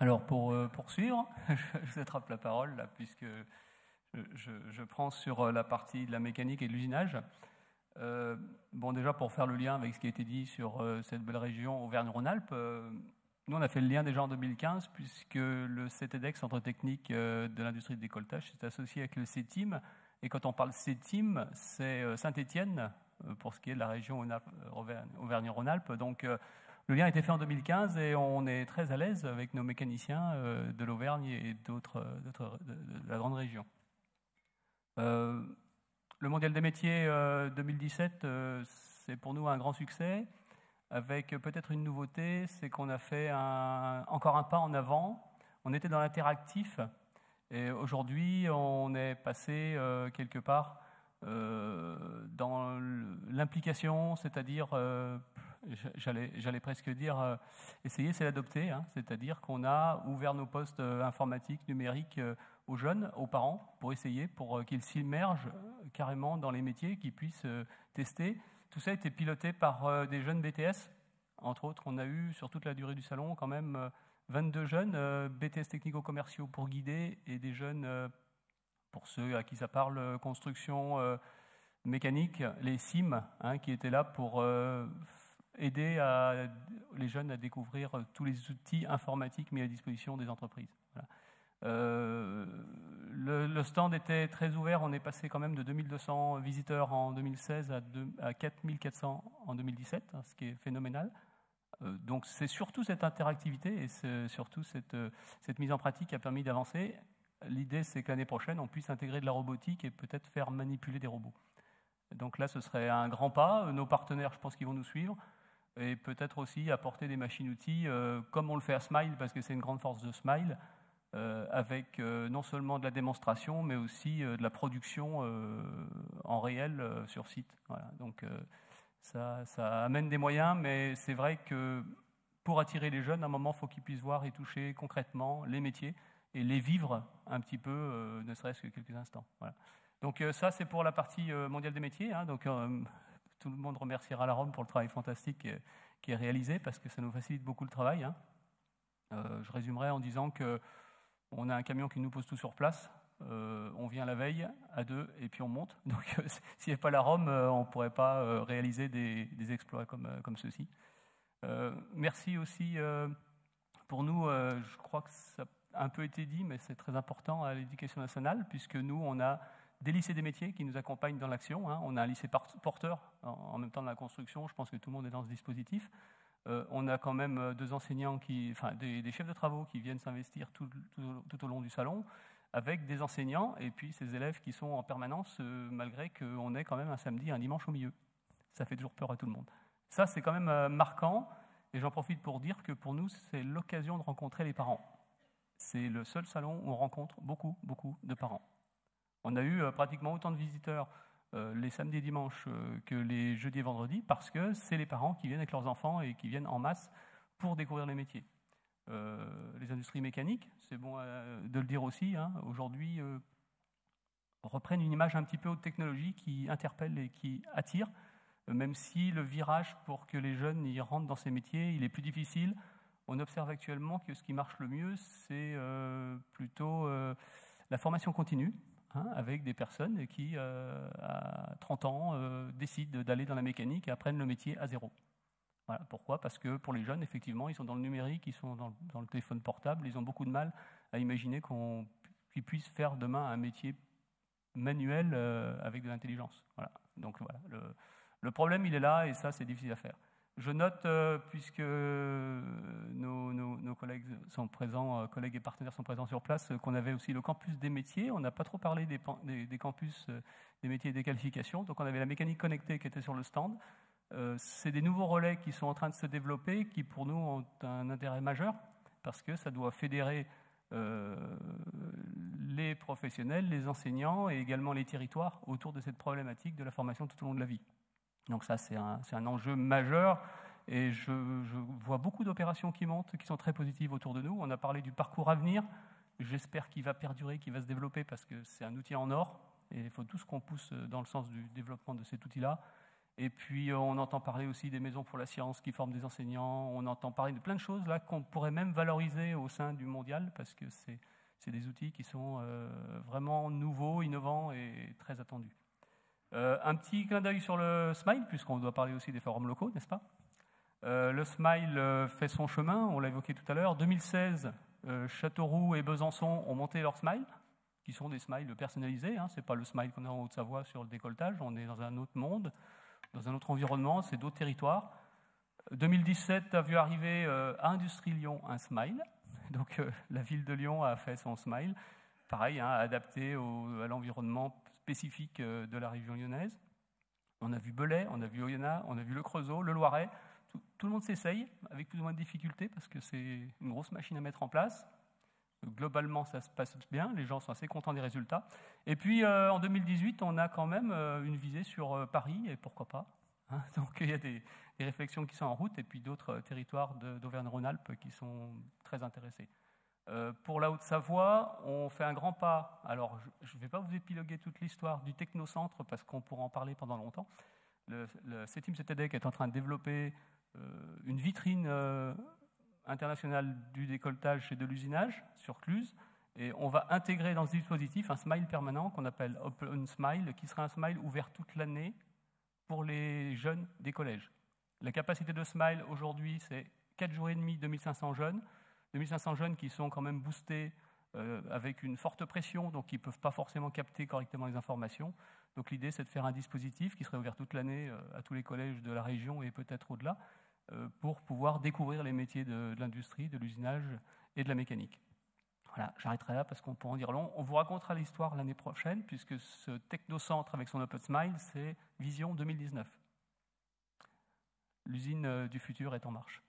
Alors pour poursuivre, je attrape la parole là, puisque je prends sur la partie de la mécanique et de l'usinage. Bon, déjà pour faire le lien avec ce qui a été dit sur cette belle région Auvergne-Rhône-Alpes, nous on a fait le lien déjà en 2015 puisque le CTDEX, Centre technique de l'industrie de décolletage, s'est associé avec le CETIM. Et quand on parle CETIM, c'est Saint-Étienne pour ce qui est de la région Auvergne-Rhône-Alpes. Donc le lien a été fait en 2015 et on est très à l'aise avec nos mécaniciens de l'Auvergne et d'autres de la grande région. Le Mondial des métiers 2017, c'est pour nous un grand succès, avec peut-être une nouveauté, c'est qu'on a fait encore un pas en avant. On était dans l'interactif et aujourd'hui on est passé quelque part dans l'implication, c'est-à-dire, j'allais presque dire, essayer c'est l'adopter, hein, c'est-à-dire qu'on a ouvert nos postes informatiques, numériques aux jeunes, aux parents, pour essayer, pour qu'ils s'immergent carrément dans les métiers, qu'ils puissent tester. Tout ça a été piloté par des jeunes BTS. Entre autres, on a eu, sur toute la durée du salon, quand même 22 jeunes BTS technico-commerciaux pour guider et des jeunes, pour ceux à qui ça parle, construction mécanique, les SIM, hein, qui étaient là pour aider les jeunes à découvrir tous les outils informatiques mis à disposition des entreprises. Voilà. Le stand était très ouvert, on est passé quand même de 2200 visiteurs en 2016 à 4400 en 2017, hein, ce qui est phénoménal. Donc c'est surtout cette interactivité et c'est surtout cette mise en pratique qui a permis d'avancer. L'idée, c'est que l'année prochaine, on puisse intégrer de la robotique et peut-être faire manipuler des robots. Donc là, ce serait un grand pas. Nos partenaires, je pense qu'ils vont nous suivre. Et peut-être aussi apporter des machines-outils, comme on le fait à Smile, parce que c'est une grande force de Smile, avec non seulement de la démonstration, mais aussi de la production en réel sur site. Voilà. Donc ça amène des moyens, mais c'est vrai que pour attirer les jeunes, à un moment, il faut qu'ils puissent voir et toucher concrètement les métiers et les vivre un petit peu, ne serait-ce que quelques instants. Voilà. Donc ça, c'est pour la partie mondiale des métiers. Hein. Donc tout le monde remerciera la Rome pour le travail fantastique qui est réalisé, parce que ça nous facilite beaucoup le travail. Hein. Je résumerai en disant qu'on a un camion qui nous pose tout sur place. On vient la veille à 2 et puis on monte. Donc s'il n'y avait pas la Rome, on ne pourrait pas réaliser des exploits comme ceux-ci. Merci aussi pour nous, je crois que ça a un peu été dit, mais c'est très important à l'Éducation nationale, puisque nous, on a des lycées des métiers qui nous accompagnent dans l'action. Hein. On a un lycée porteur en même temps de la construction. Je pense que tout le monde est dans ce dispositif. On a quand même 2 enseignants, des chefs de travaux qui viennent s'investir tout au long du salon, avec des enseignants et puis ces élèves qui sont en permanence, malgré qu'on ait quand même un samedi et un dimanche au milieu. Ça fait toujours peur à tout le monde. Ça, c'est quand même marquant, et j'en profite pour dire que pour nous, c'est l'occasion de rencontrer les parents. C'est le seul salon où on rencontre beaucoup de parents. On a eu pratiquement autant de visiteurs les samedis et dimanches que les jeudis et vendredis, parce que c'est les parents qui viennent avec leurs enfants et qui viennent en masse pour découvrir les métiers. Les industries mécaniques, c'est bon de le dire aussi, hein, aujourd'hui reprennent une image un petit peu haute technologie qui interpelle et qui attire, même si le virage pour que les jeunes y rentrent dans ces métiers, il est plus difficile. On observe actuellement que ce qui marche le mieux, c'est plutôt la formation continue, hein, avec des personnes qui, à 30 ans, décident d'aller dans la mécanique et apprennent le métier à zéro. Voilà. Pourquoi ? Parce que pour les jeunes, effectivement, ils sont dans le numérique, ils sont dans le téléphone portable, ils ont beaucoup de mal à imaginer qu'ils puissent faire demain un métier manuel avec de l'intelligence. Voilà. Donc voilà, le problème, il est là, et ça, c'est difficile à faire. Je note, puisque nos collègues sont présents, collègues et partenaires sont présents sur place, qu'on avait aussi le campus des métiers. On n'a pas trop parlé des campus des métiers et des qualifications. Donc on avait la mécanique connectée qui était sur le stand. C'est des nouveaux relais qui sont en train de se développer, qui pour nous ont un intérêt majeur, parce que ça doit fédérer les professionnels, les enseignants et également les territoires autour de cette problématique de la formation tout au long de la vie. Donc ça, c'est un enjeu majeur, et je vois beaucoup d'opérations qui montent, qui sont très positives autour de nous. On a parlé du parcours à venir. J'espère qu'il va perdurer, qu'il va se développer, parce que c'est un outil en or, et il faut tous qu'on pousse dans le sens du développement de cet outil-là. Et puis, on entend parler aussi des maisons pour la science qui forment des enseignants. On entend parler de plein de choses là qu'on pourrait même valoriser au sein du mondial parce que c'est des outils qui sont vraiment nouveaux, innovants et très attendus. Un petit clin d'œil sur le Smile, puisqu'on doit parler aussi des forums locaux, n'est-ce pas? Le Smile fait son chemin, on l'a évoqué tout à l'heure. 2016, Châteauroux et Besançon ont monté leur Smile, qui sont des smiles personnalisés. Ce n'est pas le Smile qu'on a en Haute-Savoie sur le décolletage, on est dans un autre monde, dans un autre environnement, c'est d'autres territoires. 2017 a vu arriver à Industrie Lyon un Smile. Donc la ville de Lyon a fait son Smile, pareil, adapté à l'environnement spécifique de la région lyonnaise. On a vu Belay, on a vu Oyonnax, on a vu le Creusot, le Loiret. Tout le monde s'essaye, avec plus ou moins de difficultés, parce que c'est une grosse machine à mettre en place. Globalement, ça se passe bien, les gens sont assez contents des résultats. Et puis, en 2018, on a quand même une visée sur Paris, et pourquoi pas. Donc, il y a des réflexions qui sont en route, et puis d'autres territoires d'Auvergne-Rhône-Alpes qui sont très intéressés. Pour la Haute-Savoie, on fait un grand pas. Alors, je ne vais pas vous épiloguer toute l'histoire du technocentre, parce qu'on pourra en parler pendant longtemps. Le CETIM CETEDEC est en train de développer une vitrine internationale du décolletage et de l'usinage sur Cluse, et on va intégrer dans ce dispositif un smile permanent qu'on appelle Open Smile, qui sera un smile ouvert toute l'année pour les jeunes des collèges. La capacité de smile aujourd'hui, c'est 4 jours et demi, 2500 jeunes. 2500 jeunes qui sont quand même boostés avec une forte pression, donc qui ne peuvent pas forcément capter correctement les informations. Donc l'idée, c'est de faire un dispositif qui serait ouvert toute l'année à tous les collèges de la région et peut-être au-delà, pour pouvoir découvrir les métiers de l'industrie, de l'usinage et de la mécanique. Voilà, j'arrêterai là parce qu'on pourra en dire long. On vous racontera l'histoire l'année prochaine, puisque ce technocentre avec son Open Smile, c'est Vision 2019. L'usine du futur est en marche.